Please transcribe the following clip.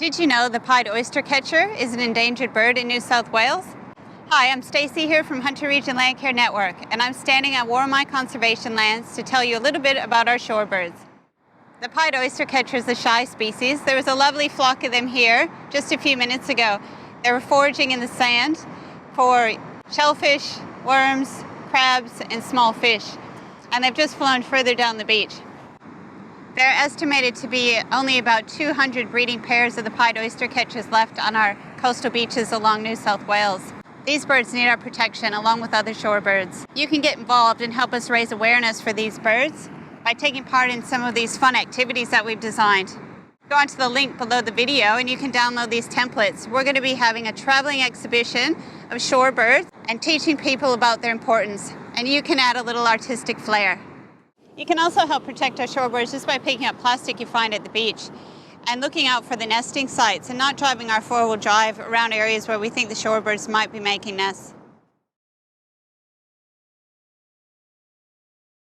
Did you know the pied oystercatcher is an endangered bird in New South Wales? Hi, I'm Stacey here from Hunter Region Landcare Network, and I'm standing at Worimi Conservation Lands to tell you a little bit about our shorebirds. The pied oystercatcher is a shy species. There was a lovely flock of them here just a few minutes ago. They were foraging in the sand for shellfish, worms, crabs, and small fish, and they've just flown further down the beach. There are estimated to be only about 200 breeding pairs of the pied oystercatchers left on our coastal beaches along New South Wales. These birds need our protection along with other shorebirds. You can get involved and help us raise awareness for these birds by taking part in some of these fun activities that we've designed. Go onto the link below the video and you can download these templates. We're going to be having a traveling exhibition of shorebirds and teaching people about their importance, and you can add a little artistic flair. You can also help protect our shorebirds just by picking up plastic you find at the beach and looking out for the nesting sites and not driving our four-wheel drive around areas where we think the shorebirds might be making nests.